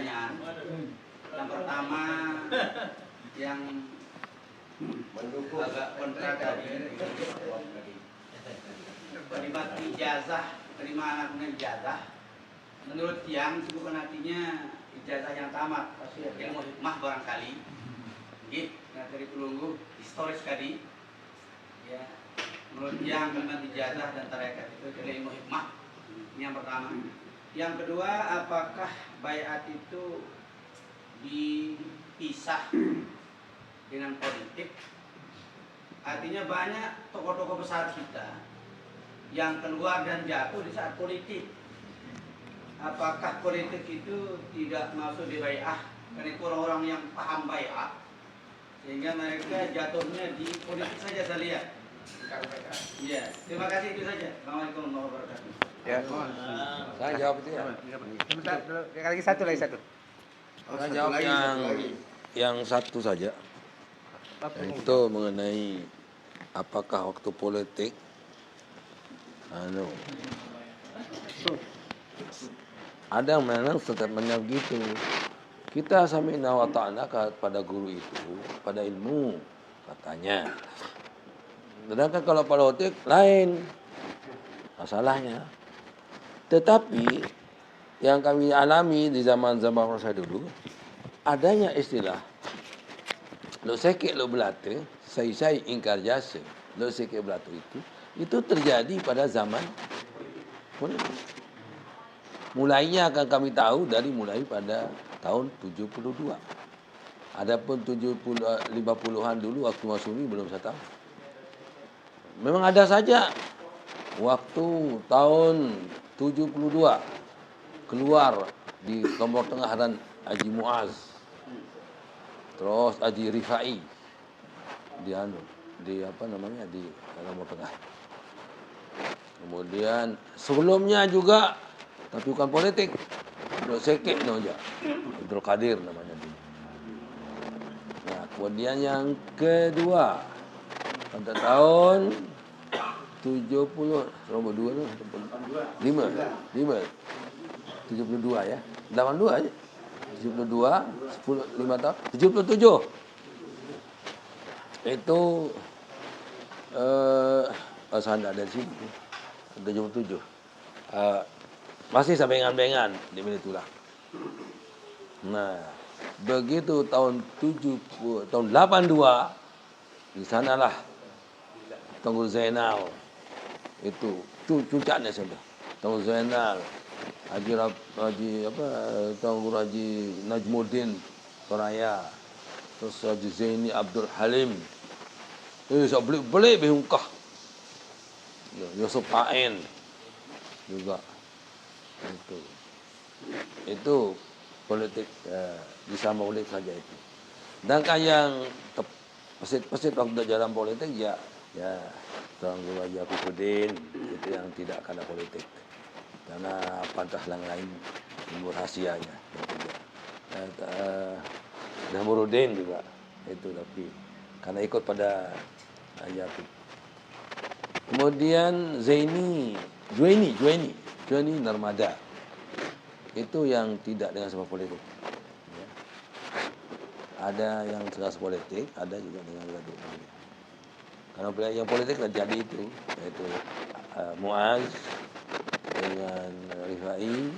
pertanyaan. Yang pertama yang agak kontra tadi, kalimat ijazah, terima anaknya ijazah. Menurut yang bukan artinya ijazah yang tamat, ilmu hikmah barangkali. Nah, dari pelunggu historis tadi, ya, menurut yang kalimat ijazah dan tarekat itu dari ilmu hikmah. Ini yang pertama. Yang kedua, apakah baiat itu dipisah dengan politik? Artinya banyak tokoh-tokoh besar kita yang keluar dan jatuh di saat politik. Apakah politik itu tidak masuk di baiat? Karena itu orang-orang yang paham baiat, sehingga mereka jatuhnya di politik saja saya lihat. Ya, terima kasih, itu saja. Assalamualaikum warahmatullahi wabarakatuh. Ya, Saya jawab itu ya. lagi satu. Saya jawab yang satu saja. Itu mengenai apakah waktu politik ada memang statementnya begitu. Kita sami'na wa ta'na pada guru itu, pada ilmu katanya. Sedangkan kalau politik lain masalahnya. Tetapi yang kami alami di zaman-zaman saya dulu, adanya istilah lo seke lo belate, sai ingkar jasa, lo seke belatu itu terjadi pada zaman politik. Mulainya akan kami tahu mulai pada tahun 72. Adapun 50-an dulu waktu Masyumi belum saya tahu. Memang ada saja waktu tahun 72 keluar di Timur Tengah dan Haji Muaz, terus Haji Rifai di Timur Tengah. Kemudian sebelumnya juga, tapi bukan politik, Abdul Sekek aja, Abdul Qadir namanya dia. Nah, kemudian yang kedua pada tahun 72 tu 5 72 ya. 82 aja. 72 5 tahun 77. Itu saya ada di sini. 77. Masih sampai bengan-bengan di menit itulah. Nah, begitu tahun 82 di sanalah Tunggul Zainal itu puncaknya sudah. Tunggul Zainal, Tunggul Haji Najmuddin Soraya, terus Haji Zaini Abdul Halim. Saya beli behungkah. Yusuf Ain juga itu politik bisa maulik saja itu. Dan yang pesit waktu jalan politik ya Tunggul Haji Afifuddin itu yang tidak kena politik karena pantah lain umur rahasianya. Namuruddin juga itu, tapi karena ikut pada Haji Afif. Kemudian Juwaini Narmada itu yang tidak dengan sebab politik. Ya. Ada yang dengan politik, ada juga dengan politik. Karena yang politik terjadi itu, yaitu Muaz dengan Rifai,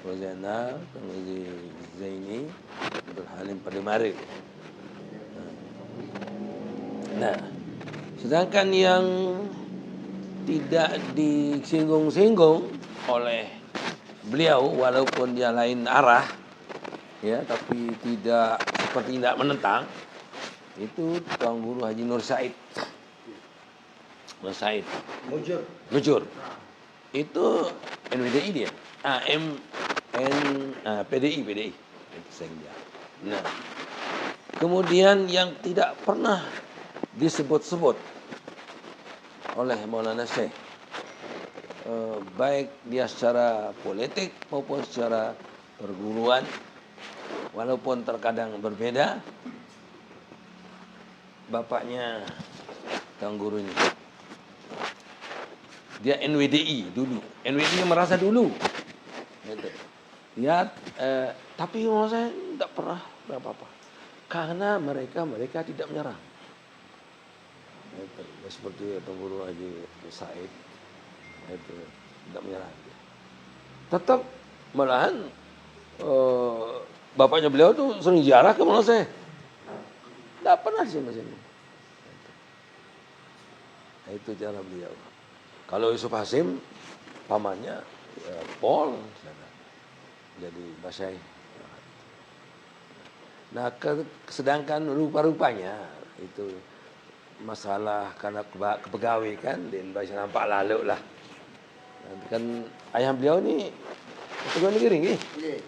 Rozana, kemudian Zaini, Abdul Halim pada Marik. Nah, sedangkan yang tidak disinggung-singgung oleh beliau walaupun dia lain arah, ya, tapi seperti tidak menentang, itu Tuan Guru Haji Nur Said. Mujur. Itu NWDI dia. PDI. Itu saja. Nah, kemudian yang tidak pernah disebut-sebut oleh Maulana Syekh, baik dia secara politik maupun secara perguruan, walaupun terkadang berbeda, bapaknya Tuan Guru ini. Dia NWDI dulu. NWDI merasa dulu. Gitu. Ya, tapi menurut saya tidak pernah apa-apa. Karena mereka tidak menyerang. Itu. Seperti Guru Haji Said, itu tidak menyerang. Tetap malahan bapaknya beliau tuh sering ziarah ke Malaysia. Tidak pernah sini. Itu cara beliau. Kalau Yusuf Hasim, pamannya Paul, jadi Basyai. Nah, sedangkan rupa-rupanya itu masalah karena kepegawai kan, di Indonesia nampak lalu lah. Nanti kan ayah beliau ni pegawai negeri ni.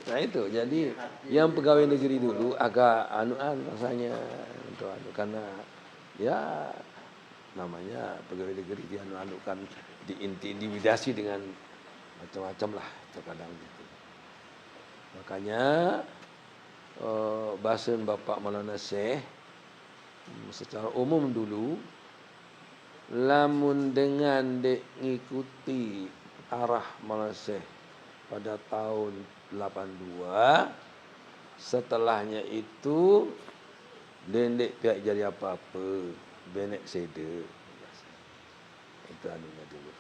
Nah itu, jadi yang pegawai negeri dulu agak anuan rasanya untuk karena ya namanya pegawai negeri dia anukan diintimidasi dengan macam-macam lah terkadang gitu. Makanya bahasa Bapak Maulana Syekh secara umum dulu lamun dengan mengikuti arah Maulana Syekh pada tahun 82, setelahnya itu dendek pihak jadi apa-apa benek sede itu anunya dulu.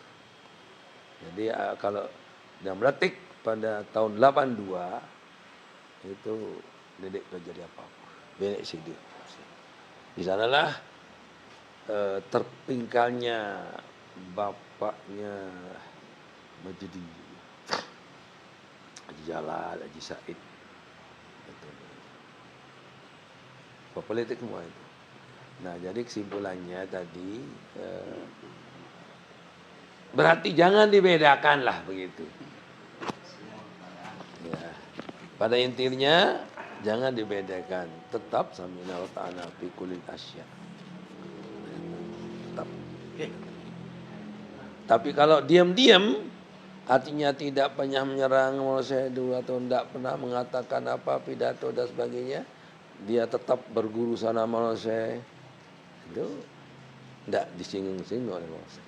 Jadi kalau yang meletik pada tahun 82 itu dendek pihak jadi apa-apa benek sede. Di sanalah terpingkalnya bapaknya Majdi Haji Jalal, Haji Said. Politik semua itu. Nah, jadi kesimpulannya tadi berarti jangan dibedakan lah begitu. Ya. Pada intinya jangan dibedakan. Tetap samina wa ta'ala fi kulli asya. Tetap. Tapi kalau diam-diam artinya tidak pernah menyerang Malaysia dulu atau tidak pernah mengatakan apa pidato dan sebagainya, dia tetap berguru sana Malaysia, itu tidak disinggung-singgung oleh Malaysia.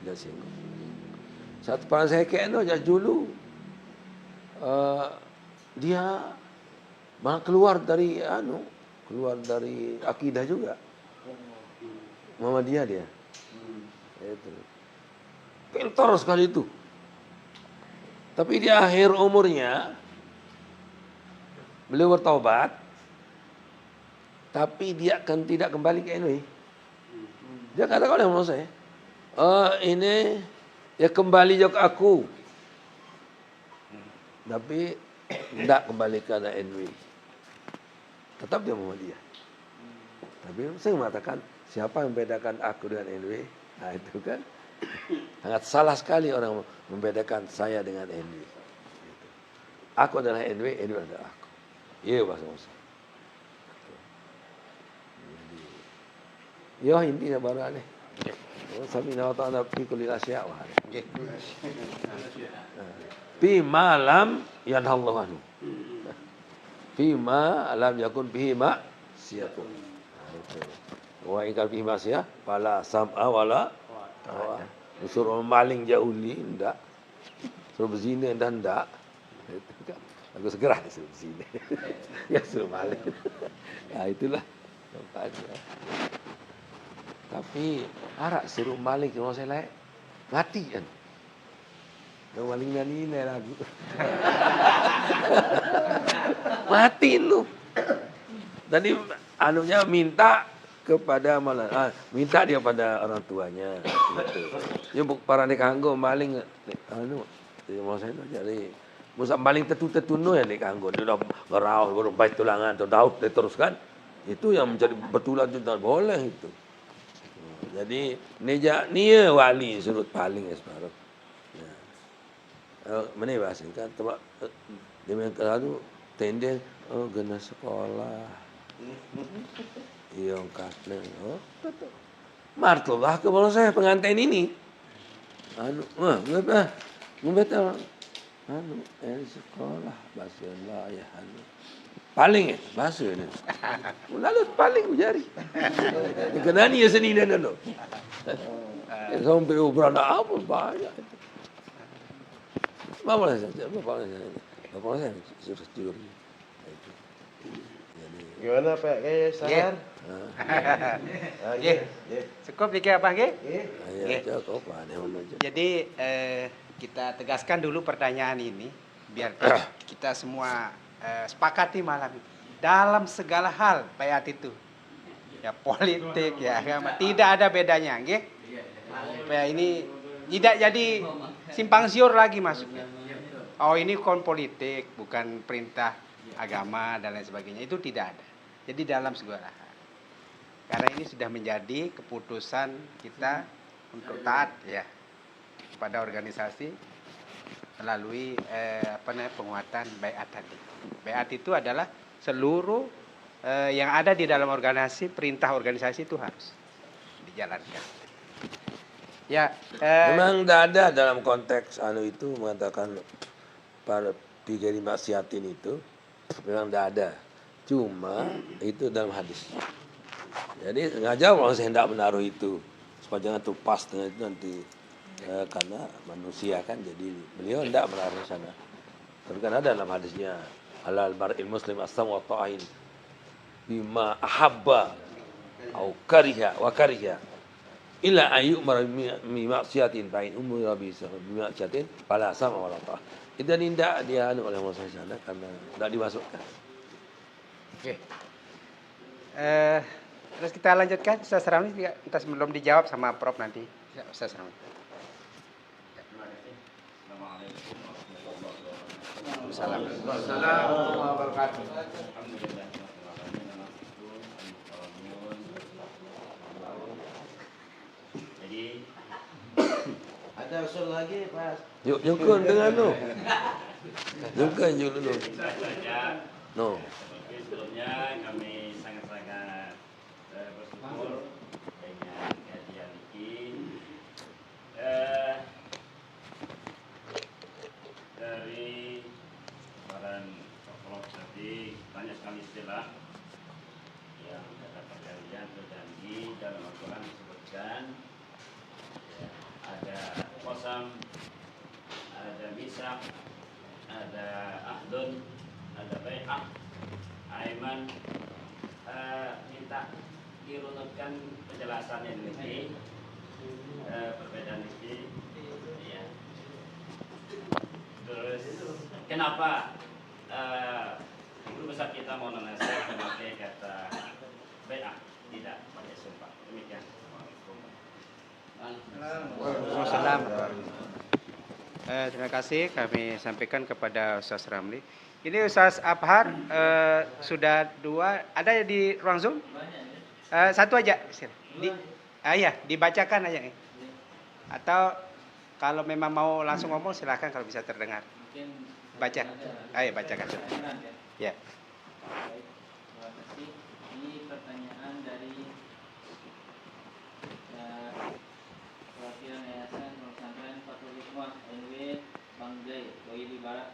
Tidak singgung. Satu pernah saya kena dulu, dia malah keluar dari akidah juga. Muhammadiyah dia. Itu. Pintar sekali itu. Tapi di akhir umurnya beliau bertaubat, tapi dia akan tidak kembali ke NU. Dia katakan oleh saya, ini ya kembali ke aku, tapi tidak kembali ke NU. Tetap dia Muhammadiyah. Tapi saya mengatakan, siapa yang membedakan aku dengan NU? Nah itu kan sangat salah sekali orang membedakan saya dengan NW. Aku adalah NW, NW adalah aku. Iya bahasa. Yo intinya baru aneh. Samina wa ta'ala fi kulli asya' wa fi ma lam yanhallahu anhu. Fi ma lam yakun bihi ma siyatun. Wa ingkar bihi ma siyah fala sam'a wala suruh maling jauh ni enggak, suruh berzina dan enggak, aku segera suruh berzina, ya suruh maling, ya itulah tempatnya. Tapi harap suruh maling kalau saya lain mati kan, kalau maling nani lagu, mati lu. Tadi anunya minta kepada minta dia pada orang tuanya gitu. Ya para nek kanggo maling mau saya jadi musa maling tetu-tetuno ya nek kanggo dia udah ngerau baru baik tulangan atau daud diteruskan itu yang menjadi betulan juga boleh itu. Jadi nia wali surut paling separuh. Mana bahasa kan tempat dia kalau tende gena sekolah. Yang kasne, betul. Martolah ke kalau saya pengantin ini. Ngomong sekolah bahasa Allah ya paling bahasa ini. Lalu paling jari. Kenani ya seni dan lo. Sampai berada apa banyak. Bapak saya suruh curi. Jadi, Gimana Pak? Kayak sadar? Nggih. Cukup iki apa nggih? ya cukup ada yang menunjuk. Jadi kita tegaskan dulu pertanyaan ini biar kita semua sepakati malam ini. Dalam segala hal bayat itu, ya politik, ya agama, tidak ada bedanya, nggih. Supaya ini tidak jadi simpang siur lagi masuknya. Oh ini kon politik, bukan perintah agama dan lain sebagainya. Itu tidak ada. Jadi dalam segala hal. Karena ini sudah menjadi keputusan kita untuk taat ya pada organisasi melalui penguatan baiat tadi. Baiat itu adalah seluruh yang ada di dalam organisasi, perintah organisasi itu harus dijalankan. Ya, Memang tidak ada dalam konteks itu mengatakan para tiga dimaksiatin itu memang tidak ada. Cuma itu dalam hadis. Jadi sengaja orang saya hendak menaruh itu supaya jangan tupas dengan itu nanti karena manusia kan, jadi beliau hendak menaruh sana. Tapi kan ada dalam hadisnya halal mar'il muslim as-sam wa ta'in bima ahabba au kariha wa kariha illa ayu maksiatin bain umur rabbi maksiatin fala sama wala ta'ah. Itu tidak dia oleh Allah sana karena tidak dimasukkan. oke. Terus kita lanjutkan, Ustaz Ramli, entah belum dijawab sama Prof nanti. Ya, Ustaz Ramli. Assalamualaikum warahmatullahi wabarakatuh. Jadi ada usul lagi Pak? Yuk jungkun dengan tu. Jungkun dulu. No. Sebelumnya kami sangat-sangat bersyukur dengan kajian ini. Dari saran Prof tadi banyak sekali istilah yang dapat kalian berjanji dalam Al-Quran disebutkan ya, ada qasam, ada misak, ada ahdun, ada bai'ah, aiman. Minta dirunutkan penjelasannya ini, perbedaan ini ya. Terus kenapa guru besar kita mau nasihat memakai kata bai'ah, tidak pakai sumpah. Demikian. Waalaikumsalam. Terima kasih kami sampaikan kepada Ustaz Ramli. Ini Ustaz Abhar sudah dua, ada di ruang Zoom? Satu aja. Ya, dibacakan aja. Atau kalau memang mau langsung ngomong silakan kalau bisa terdengar. Baca. Ayo bacakan. Ya. Terima kasih. Ini pertanyaan dari perwakilan Yayasan Pesantren Fathul Hikmah NW Bangjai, Boyolali Barat.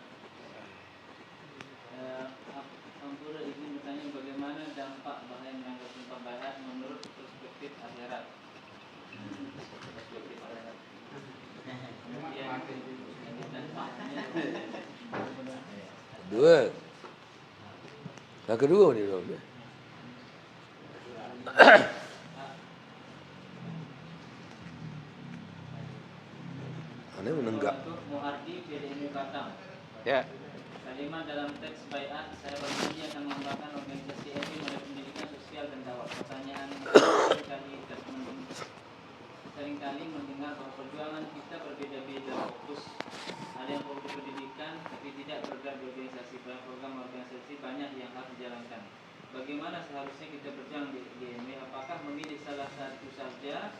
Ampura izin bertanya bagaimana dampak bahaya melanggar sumpah baiat menurut perspektif akhirat. Perspektif akhirat. Kemudian dampaknya. Dua. Yang kedua ni dong. Ane menenggak. Untuk Muhardi PDMU Batam. Ya. Kalimat dalam teks baiat, saya berjanji akan mengembangkan organisasi ini melalui pendidikan sosial dan dakwah. Pertanyaan seringkali mendengar bahwa perjuangan kita berbeda-beda fokus. Ada yang fokus pendidikan, tapi tidak bergerak di organisasi. Program organisasi banyak yang harus dijalankan. Bagaimana seharusnya kita berjuang di DMW? Apakah memilih salah satu saja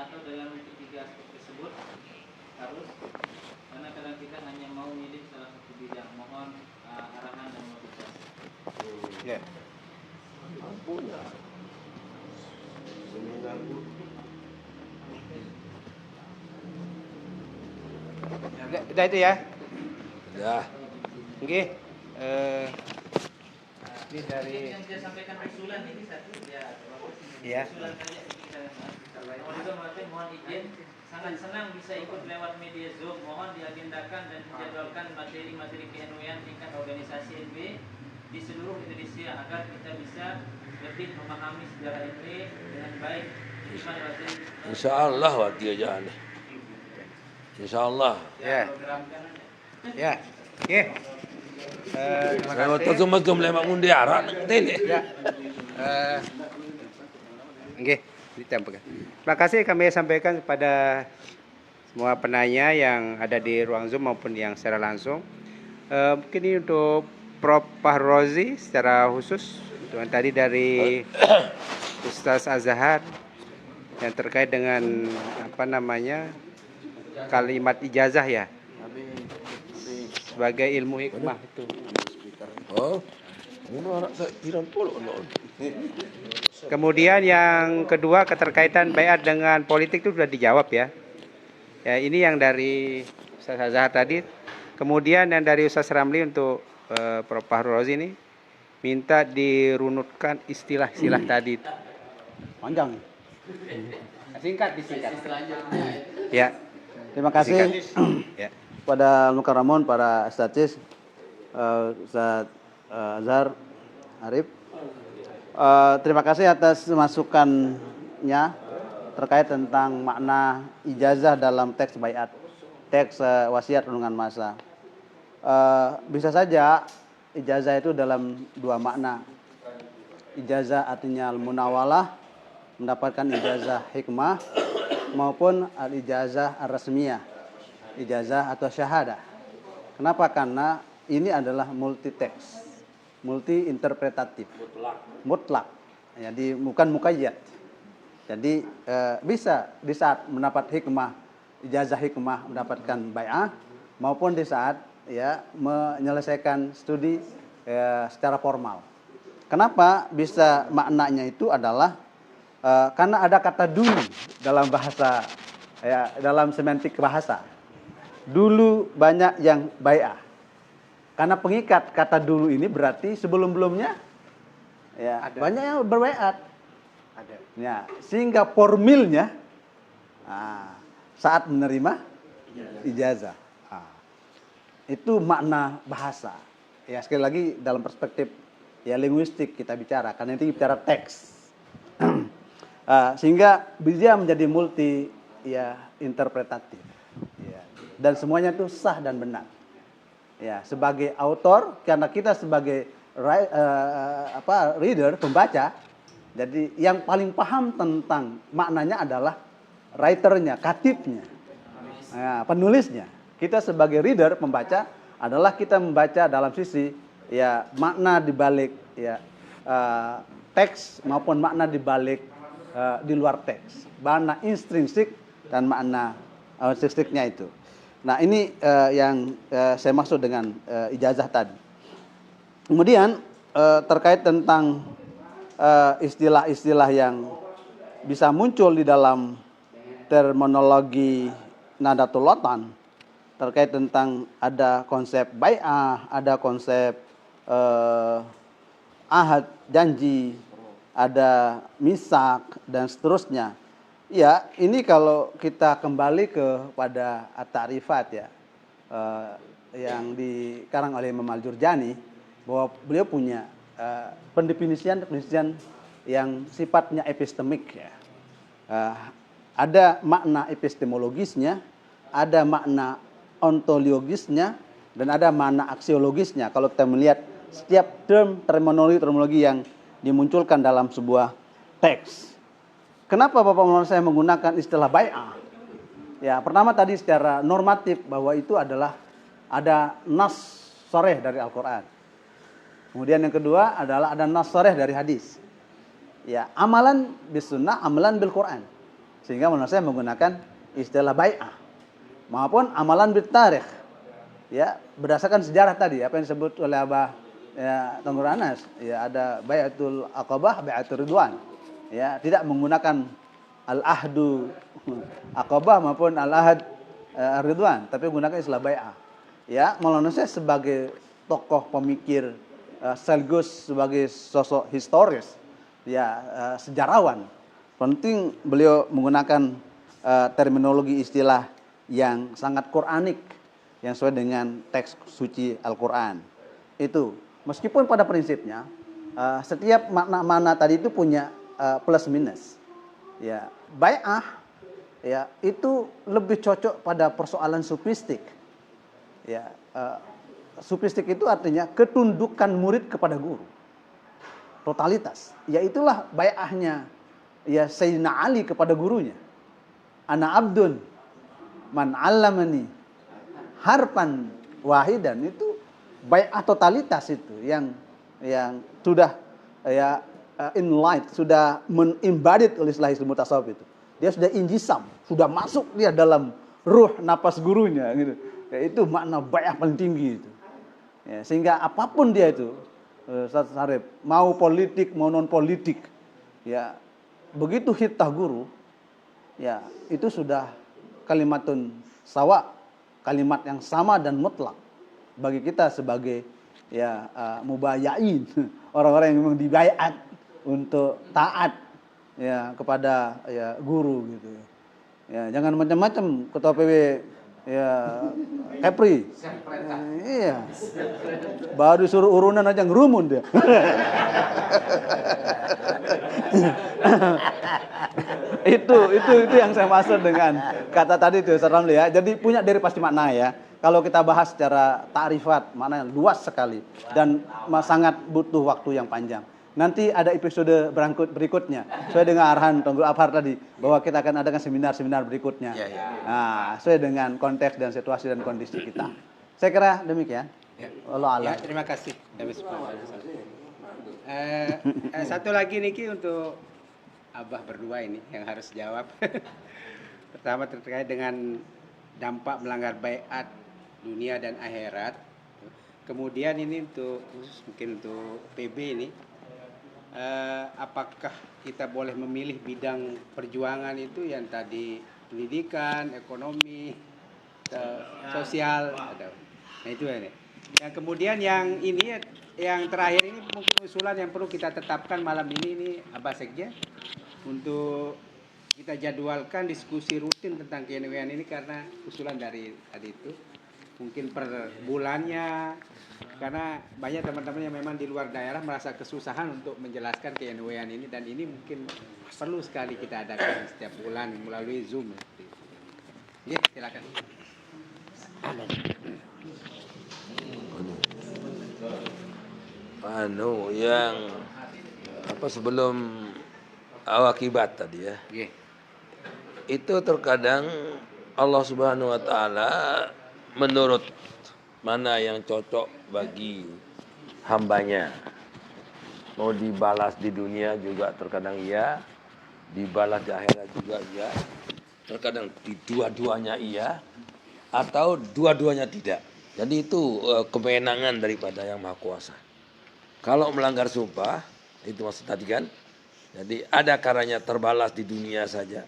atau dalam tiga aspek tersebut harus? Karena kadang kita hanya mau milih salah satu bidang. Mohon arahan dan motivasi. Ya. Udah itu ya. Dah. Nggih. Ini dari yang saya sampaikan usulan ini satu ya. ya. Usulan saja kita mohon juga mohon izin sangat senang bisa ikut lewat media Zoom. Mohon diagendakan dan dijadwalkan materi-materi keNU-an tingkat organisasi NW di seluruh Indonesia agar kita bisa lebih memahami sejarah NW dengan baik. InsyaAllah waktu aja nih. InsyaAllah. Ya. Ya. Oke. Terima Saya kasih. tahu macam lemak mundi arak tele. Ya. Oke, ditempelkan. Terima kasih kami sampaikan kepada semua penanya yang ada di ruang Zoom maupun yang secara langsung. Mungkin ini untuk Prof. Fahrozi secara khusus dengan tadi dari Ustaz Azhar yang terkait dengan apa namanya kalimat ijazah ya sebagai ilmu hikmah itu. Oh, mana anak saya kiran polo no. Kemudian yang kedua keterkaitan baiat dengan politik itu sudah dijawab ya. Ya ini yang dari Ustaz Azhar tadi. Kemudian yang dari Ustaz Ramli untuk Prof. Fahrozi ini minta dirunutkan istilah-istilah tadi. Panjang. Singkat disingkat. Ya. Terima kasih Ya. pada Mukarramun, para statis, Ustaz Azhar, Arif. Terima kasih atas masukannya terkait tentang makna ijazah dalam teks baiat, teks wasiat renungan masa. Bisa saja ijazah itu dalam dua makna. Ijazah artinya al-munawalah, mendapatkan ijazah hikmah, maupun al-ijazah ar-rasmiyah, ijazah atau syahadah. Kenapa? Karena ini adalah multi teks, multi interpretatif, mutlak. Jadi bukan muqayyad. Jadi bisa di saat mendapat hikmah, ijazah hikmah mendapatkan bai'ah, maupun di saat ya menyelesaikan studi secara formal. Kenapa bisa maknanya itu adalah karena ada kata dulu dalam bahasa ya dalam semantik bahasa. Dulu banyak yang bai'ah. Karena pengikat kata dulu ini berarti sebelum-belumnya ya banyak yang berbaiat. Ada. Ya, sehingga formilnya saat menerima ijazah. Itu makna bahasa. Ya sekali lagi dalam perspektif ya linguistik kita bicara karena ini bicara teks. Sehingga dia menjadi multi ya interpretatif. Ya. Dan semuanya itu sah dan benar. Ya, sebagai autor karena kita sebagai reader, pembaca, jadi yang paling paham tentang maknanya adalah writernya, katibnya, penulisnya. Kita sebagai reader, pembaca adalah kita membaca dalam sisi ya makna di balik ya teks maupun makna di balik di luar teks, makna intrinsik dan makna ekstrinsiknya itu. Nah ini yang saya maksud dengan ijazah tadi. Kemudian terkait tentang istilah-istilah yang bisa muncul di dalam terminologi Nahdlatul Ulama terkait tentang ada konsep bai'ah, ada konsep ahad, janji, ada misak dan seterusnya. Ya, ini kalau kita kembali kepada at-ta'rifat ya, yang dikarang oleh Imam Al-Jurjani, bahwa beliau punya pendefinisian yang sifatnya epistemik ya. Ada makna epistemologisnya, ada makna ontologisnya, dan ada makna aksiologisnya. Kalau kita melihat setiap terminologi yang dimunculkan dalam sebuah teks. Kenapa Bapak Maulana saya menggunakan istilah bai'ah? Ya, pertama tadi secara normatif bahwa itu adalah ada nas sharih dari Al-Qur'an. Kemudian yang kedua adalah ada nas sharih dari hadis. Ya, amalan bis sunnah, amalan bil Qur'an. Sehingga Maulana saya menggunakan istilah bai'ah. Maupun amalan bil tarikh. Ya, berdasarkan sejarah tadi apa yang disebut oleh Abah ya, Tenggur Anas, ya ada bai'atul aqabah, bai'atul ridwan. Ya, tidak menggunakan al-ahdu aqabah maupun al-ahad ridwan, tapi menggunakan istilah bai'ah. Ya, Maulana saya sebagai tokoh pemikir sekaligus sebagai sosok historis, ya sejarawan. Penting beliau menggunakan terminologi istilah yang sangat Quranik, yang sesuai dengan teks suci Al-Quran. Itu, meskipun pada prinsipnya setiap makna-makna tadi itu punya plus minus. Ya, bai'ah ya itu lebih cocok pada persoalan sufistik. Ya, sufistik itu artinya ketundukan murid kepada guru. Totalitas. Ya itulah bai'ahnya ya Sayyidina Ali kepada gurunya. Ana abdun man 'allamani harfan wahidan, itu bai'ah totalitas itu yang sudah ya in light, sudah embodied oleh istilah ilmu tasawuf itu. Dia sudah injisam, sudah masuk dia dalam ruh napas gurunya gitu. Ya, itu makna bai'ah paling tinggi itu. Ya, sehingga apapun dia itu Ustaz Sarip, mau politik mau non politik, ya begitu hitah guru, ya itu sudah kalimatun sawa, kalimat yang sama dan mutlak bagi kita sebagai ya mubayain, orang-orang yang memang dibaiat untuk taat ya kepada ya guru gitu. Ya jangan macam-macam ketua PW ya Kepri. Iya. Baru disuruh urunan aja ngerumun dia. itu yang saya maksud dengan kata tadi itu Ustaz Ramli ya. Jadi punya dari pasti makna ya. Kalau kita bahas secara ta'rifat, maknanya luas sekali dan sangat butuh waktu yang panjang. Nanti ada episode berikutnya. Sesuai dengan arahan Tunggul Abhar tadi, bahwa kita akan adakan seminar-seminar berikutnya. Nah, sesuai dengan konteks dan situasi dan kondisi kita. Saya kira demikian. Allah a'lam. Ya, terima kasih. Satu lagi Niki untuk Abah berdua ini yang harus jawab. Pertama terkait dengan dampak melanggar baiat dunia dan akhirat. Kemudian ini untuk mungkin untuk PB ini. Apakah kita boleh memilih bidang perjuangan itu yang tadi pendidikan, ekonomi, sosial, nah itu ini. Yang kemudian yang ini, yang terakhir ini mungkin usulan yang perlu kita tetapkan malam ini Abah Sekjen untuk kita jadwalkan diskusi rutin tentang keNW-an ini, karena usulan dari tadi itu mungkin per bulannya. Karena banyak teman-teman yang memang di luar daerah merasa kesusahan untuk menjelaskan keNW-an ini, dan ini mungkin perlu sekali kita adakan setiap bulan melalui Zoom. Ya, silakan. Yang sebelum akibat tadi ya. Itu terkadang Allah Subhanahu wa taala menurut mana yang cocok bagi hambanya. Mau dibalas di dunia juga terkadang iya, dibalas di akhirat juga iya. Terkadang di dua-duanya iya, atau dua-duanya tidak. Jadi itu kewenangan daripada Yang Maha Kuasa. Kalau melanggar sumpah, itu maksud tadi kan. Jadi ada karanya terbalas di dunia saja.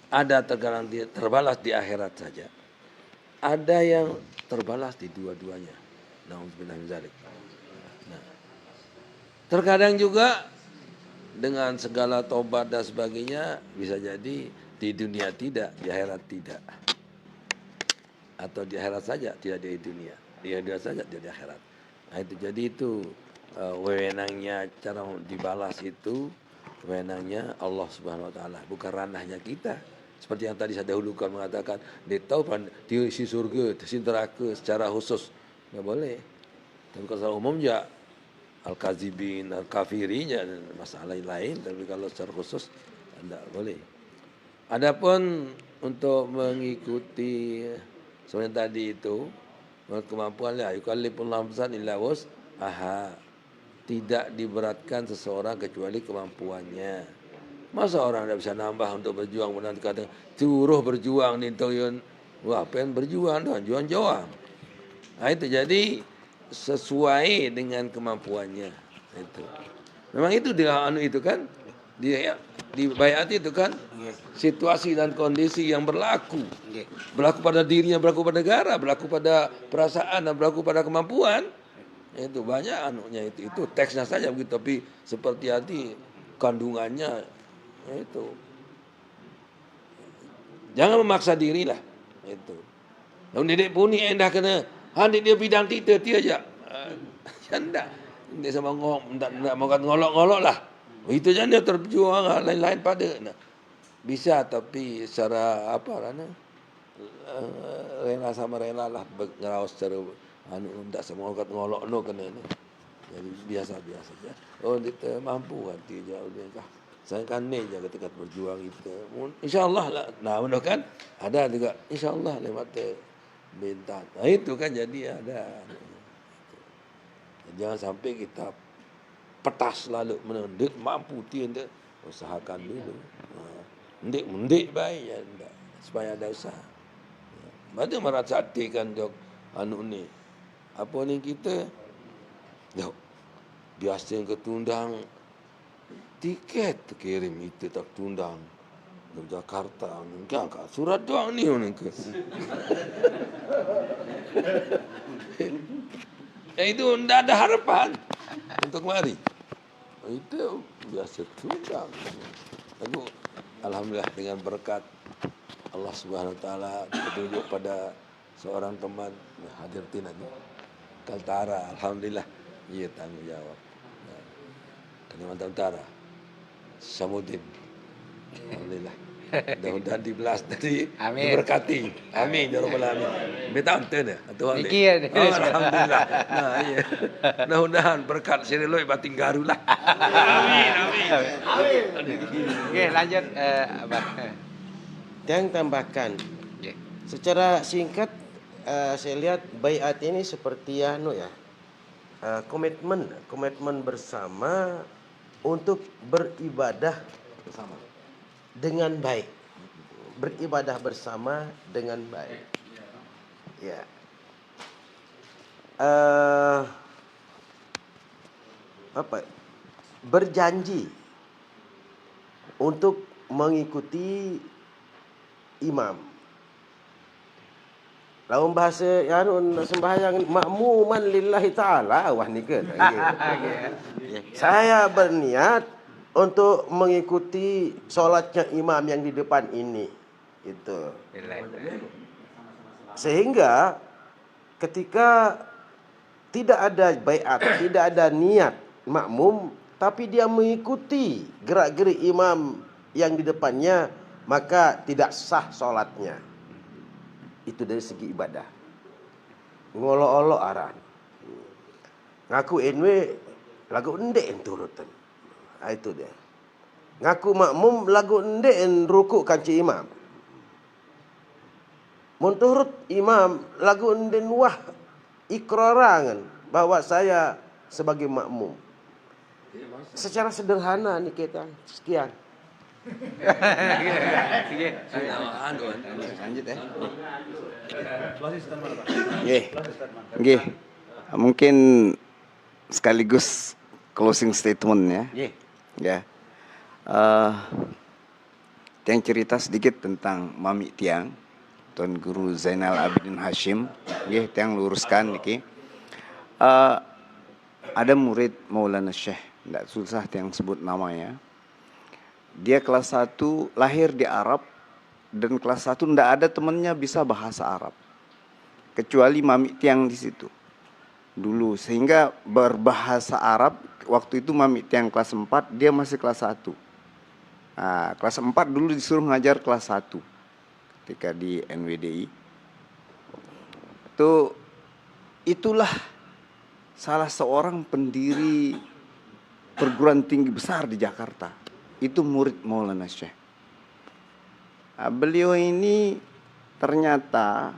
Ada terkadang terbalas di akhirat saja. Ada yang terbalas di dua-duanya. Na'udzubillah min dzalik. Nah, terkadang juga dengan segala tobat dan sebagainya bisa jadi di dunia tidak, di akhirat tidak. Atau di akhirat saja, tidak di dunia. Di dunia saja, tidak di akhirat. Nah itu jadi itu wewenangnya cara dibalas itu wewenangnya Allah Subhanahu wa taala, bukan ranahnya kita. Seperti yang tadi saya dahulukan mengatakan, dia tahu di si surga, di neraka secara khusus nggak boleh. Tapi kalau secara umum ya al-kazibin, al-kafirinya masalah lain. Tapi kalau secara khusus tidak boleh. Adapun untuk mengikuti seperti tadi itu kemampuan ya yukallifullahu nafsan illa wus'aha, tidak diberatkan seseorang kecuali kemampuannya. Masa orang tidak bisa nambah untuk berjuang, nanti kata suruh berjuang nih toyun, wah pengen berjuang doang, juang. Nah itu jadi sesuai dengan kemampuannya itu. Memang itu dia itu kan dia di baiat itu kan situasi dan kondisi yang berlaku pada dirinya, berlaku pada negara, berlaku pada perasaan dan berlaku pada kemampuan. Itu banyak anunya itu teksnya saja begitu, tapi seperti hati kandungannya itu. Jangan memaksa diri lah itu. Yang didik puni endah kena handik dia bidang kita aja. Enggak. Dia sama enggak mau ngolok-ngolok lah. Itu jangan dia terjuang lain-lain pada. Nah, bisa tapi secara apa lah rela sama rela lah ngeraus secara enggak semua kat ngolok kena ni. Jadi biasa-biasa saja. Oh kita mampu hati jauh dia kah. Saya kan ni je ketika berjuang kita. InsyaAllah lah. Nah mudah-mudahan ada juga InsyaAllah lewat bintang. Nah itu kan jadi ada. Jangan sampai kita petas lalu menendik mampu tiada usahakan dulu. Mendik baik ya enggak supaya ada usaha. Macam merasa hatikan dok anu ni. Apa ni kita? Dok biasa yang ketundang tiket kirim itu tak tundang ke Jakarta enggak surat doang ni ke. Itu tidak ada harapan untuk mari. Itu biasa tundang. Aku alhamdulillah dengan berkat Allah Subhanahu Wa Taala petunjuk pada seorang teman hadir tinani Kaltara, alhamdulillah ia tanggung jawab. Kalimantan Utara, Samudin, alhamdulillah. Mudah-mudahan dibelas tadi diberkati. Amin ya rabbal alamin. Betul betul atau hal. Alhamdulillah. Nah iya. Mudah-mudahan berkat Sireloi batin garu lah. Amin amin. Oke, lanjut Abang. Yang tambahkan. Secara singkat saya lihat baiat ini seperti komitmen bersama untuk beribadah bersama dengan baik. Beribadah bersama dengan baik. Ya. Berjanji untuk mengikuti imam. Dalam bahasa sembahyang makmuman lillahi ta'ala wah ni ke. Saya berniat untuk mengikuti solatnya imam yang di depan ini. Itu. Sehingga ketika tidak ada baiat, tidak ada niat makmum, tapi dia mengikuti gerak-gerik imam yang di depannya, maka tidak sah solatnya. Itu dari segi ibadah. Ngolok-olok aran. Ngaku enwe lagu endek turutan. Itu dia. Ngaku makmum lagu endek rukuk kanci imam. Menurut imam lagu endek wah ikrarangan bahwa saya sebagai makmum. Secara sederhana ni kita sekian. Lanjut ya. Nggih. Mungkin sekaligus closing statement ya. Ya. Tiang cerita sedikit tentang Mami Tiang, Tuan Guru Zainal Abidin Hashim. Nggih, tiang luruskan niki. Ada murid Maulana Syekh, tidak susah tiang sebut namanya. Dia kelas 1 lahir di Arab dan kelas 1 tidak ada temannya bisa bahasa Arab kecuali Mami Tiang di situ dulu, sehingga berbahasa Arab waktu itu Mami Tiang kelas 4, dia masih kelas 1. Nah, kelas 4 dulu disuruh ngajar kelas 1 ketika di NWDI. Itulah salah seorang pendiri perguruan tinggi besar di Jakarta. Itu murid Maulana Syekh. Beliau ini ternyata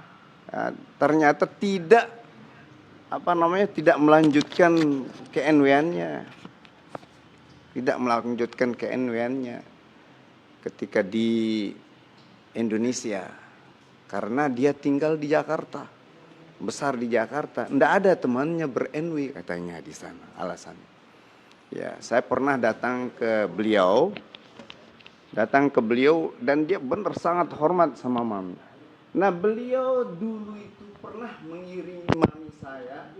tidak tidak melanjutkan ke-NW-nya. Tidak melanjutkan ke-NW-nya ketika di Indonesia. Karena dia tinggal di Jakarta. Besar di Jakarta. Tidak ada temannya ber-NW katanya di sana alasannya. Ya, saya pernah datang ke beliau dan dia benar sangat hormat sama Mami. Nah, beliau dulu itu pernah mengiringi Mami saya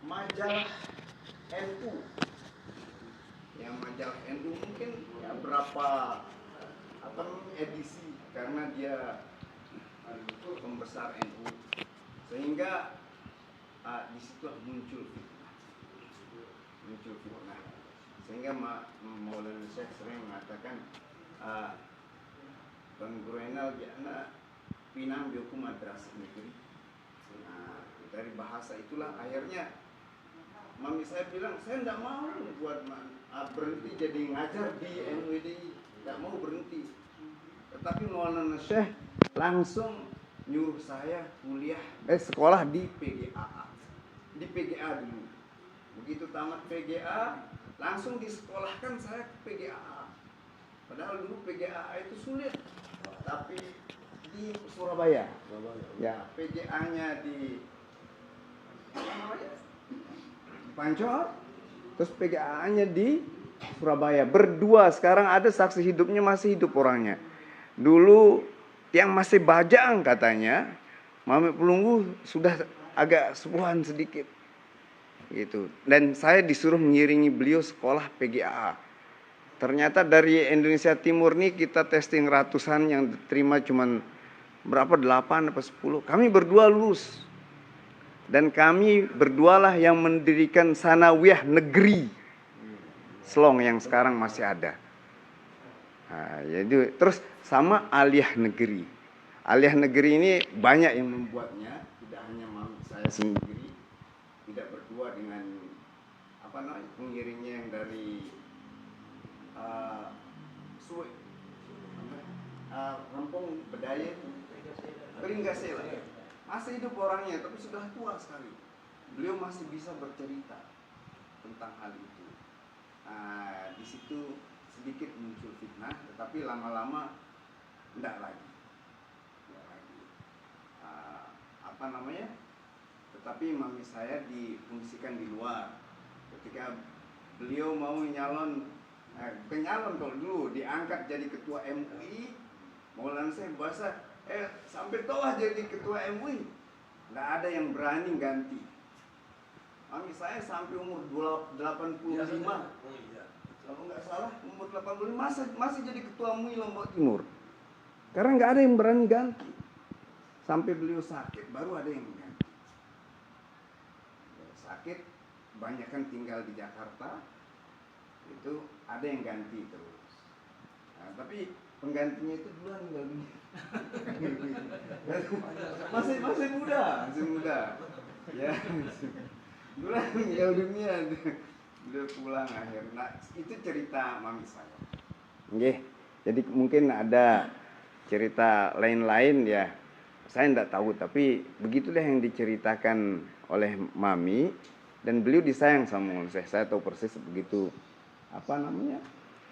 majalah NU. Yang majalah NU mungkin ya berapa edisi, karena dia pembesar NU, sehingga di situ muncul fitnah. Sehingga Maulana Syekh sering mengatakan Banggurenal jana pinang bioku madrasah negeri. Nah, dari bahasa itulah akhirnya mami saya bilang, saya tidak mau buat berhenti jadi ngajar di NUIDI, tidak mau berhenti. Tetapi Maulana Syekh langsung nyuruh saya sekolah di PGA dulu. Begitu tamat PGA, langsung disekolahkan saya ke PGA. Padahal dulu PGA itu sulit, tapi di Surabaya. Ya, PGA-nya di Pancor, terus PGA-nya di Surabaya. Berdua, sekarang ada saksi hidupnya, masih hidup orangnya. Dulu yang masih bajang katanya, Mami Pelunggu sudah agak sepuhan sedikit. Gitu. Dan saya disuruh mengiringi beliau sekolah PGA. Ternyata dari Indonesia Timur nih kita testing ratusan, yang diterima cuman berapa, 8 atau 10. Kami berdua lulus. Dan kami berdualah yang mendirikan Sanawiyah Negeri Selong yang sekarang masih ada. Nah, jadi terus sama Aliyah Negeri. Aliyah Negeri ini banyak yang membuatnya, tidak hanya saya sendiri, tidak berdua dengan pengiringnya yang dari Rampung Bedaya, Pringgasela. Masih hidup orangnya, tapi sudah tua sekali. Beliau masih bisa bercerita tentang hal itu. Di situ sedikit muncul fitnah, tetapi lama-lama tidak lagi. Tetapi mami saya difungsikan di luar. Ketika beliau mau nyalon kalau dulu diangkat jadi ketua MUI, Maulana Syekh bahasa sampai toah jadi ketua MUI, nggak ada yang berani ganti. Mami saya sampai umur 85, kalau nggak salah umur 85 masih jadi ketua MUI Lombok Timur. Karena nggak ada yang berani ganti. Sampai beliau sakit, baru ada yang ganti. Sakit, banyak kan tinggal di Jakarta, itu ada yang ganti terus. Nah, tapi penggantinya itu duluan tinggal dunia. masih muda. Ya, duluan tinggal dunia. Udah pulang akhir. Nah, itu cerita mami saya. Oke, jadi mungkin ada cerita lain-lain ya. Saya tidak tahu, tapi begitulah yang diceritakan oleh mami, dan beliau disayang sama Maulana Syekh. Saya tahu persis begitu.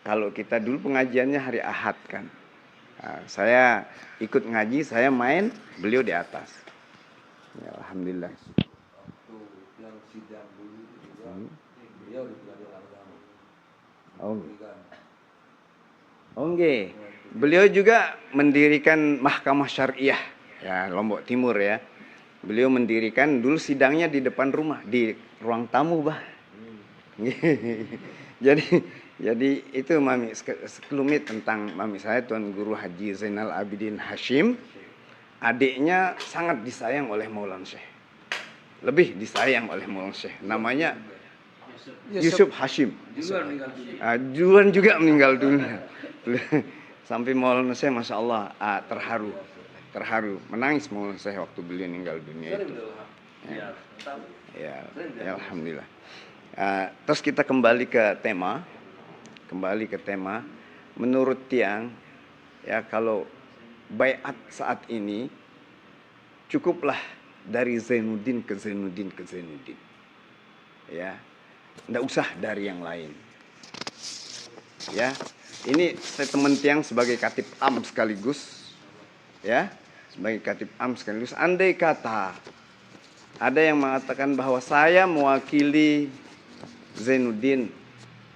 Kalau kita dulu pengajiannya hari Ahad kan. Nah, saya ikut ngaji, saya main, beliau di atas. Ya, alhamdulillah. Waktu yang sidang dulu juga, beliau di pengadilan agama. Oke. Beliau juga mendirikan Mahkamah Syariah ya, Lombok Timur ya. Beliau mendirikan, dulu sidangnya di depan rumah, di ruang tamu, Bah. Jadi itu mami sekelumit tentang mami saya, Tuan Guru Haji Zainal Abidin Hashim. Adiknya sangat disayang oleh Maulana Syekh. Lebih disayang oleh Maulana Syekh. Namanya Yusuf Hashim. Duluan juga meninggal dunia. Sampai Maulana Syekh Masya Allah terharu, menangis Maulana Syekh waktu beliau meninggal dunia itu. Ya, alhamdulillah. Terus kita kembali ke tema. Menurut Tiang, ya kalau baiat saat ini cukuplah dari Zainuddin ke Zainuddin. Ya, nggak usah dari yang lain. Ya, ini statement Tiang sebagai Khatib Am sekaligus. Ya, sebagai Khatib Am sekaligus. Andai kata ada yang mengatakan bahwa saya mewakili Zainuddin,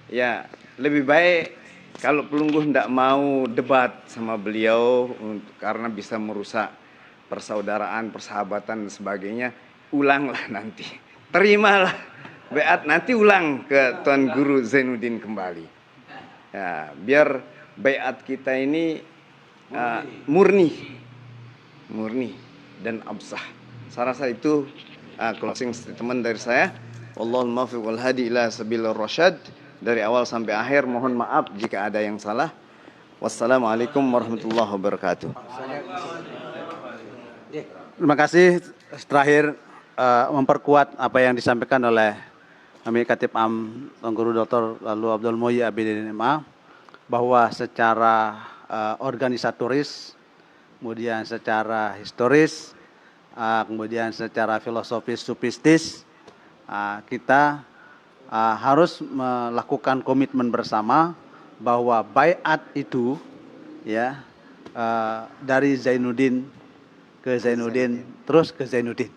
ya lebih baik kalau Pelunggu tidak mau debat sama beliau karena bisa merusak persaudaraan, persahabatan dan sebagainya, ulanglah nanti. terimalah baiat, nanti ulang ke Tuan Guru Zainuddin kembali. Ya, biar baiat kita ini murni dan absah. Saya rasa itu closing statement dari saya. Wallahul muwaffiq wal hadi ila sabilir rasyad. Dari awal sampai akhir mohon maaf jika ada yang salah. Wassalamualaikum warahmatullahi wabarakatuh. Terima kasih. Terakhir memperkuat apa yang disampaikan oleh Amir Khatib Am Tuan Guru Dr. Lalu Abdul Muhyi Abidin MA, bahwa secara organisatoris, kemudian secara historis, kemudian secara filosofis sufistis, kita harus melakukan komitmen bersama bahwa baiat itu ya dari Zainuddin ke Zainuddin terus ke Zainuddin.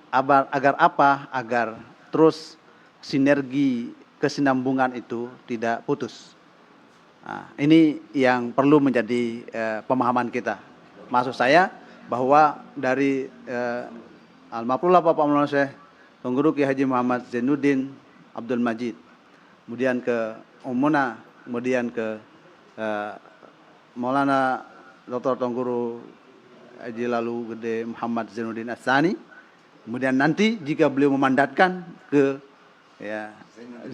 Agar apa? Agar terus sinergi kesinambungan itu tidak putus. Ini yang perlu menjadi pemahaman kita. Maksud saya bahwa dari Almarhumlah Bapak Maulana Syekh Tuan Guru Ki Haji Muhammad Zainuddin Abdul Majid, kemudian ke Ummuna, kemudian ke Maulana Dr. Tuan Guru Haji Lalu Gede Muhammad Zainuddin As-Sani, kemudian nanti jika beliau memandatkan ke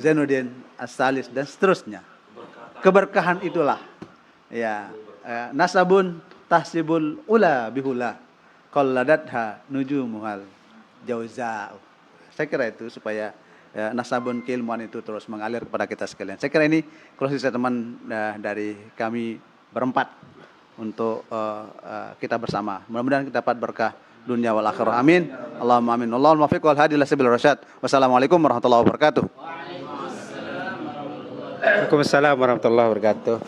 Zainuddin As-Salis dan seterusnya. Keberkahan itulah nasabun tahsibul ula bihula qalladatha nujumuhal jauza'u. Saya kira itu supaya nasabun keilmuan itu terus mengalir kepada kita sekalian. Saya kira ini closing statement dari kami berempat untuk kita bersama. Mudah-mudahan kita dapat berkah dunia wal akhirah. Amin. Allahumma amin. Allahul muwaffiq wal hadi ila sabilir rasyad. Wassalamualaikum warahmatullahi wabarakatuh. Waalaikumsalam warahmatullahi wabarakatuh.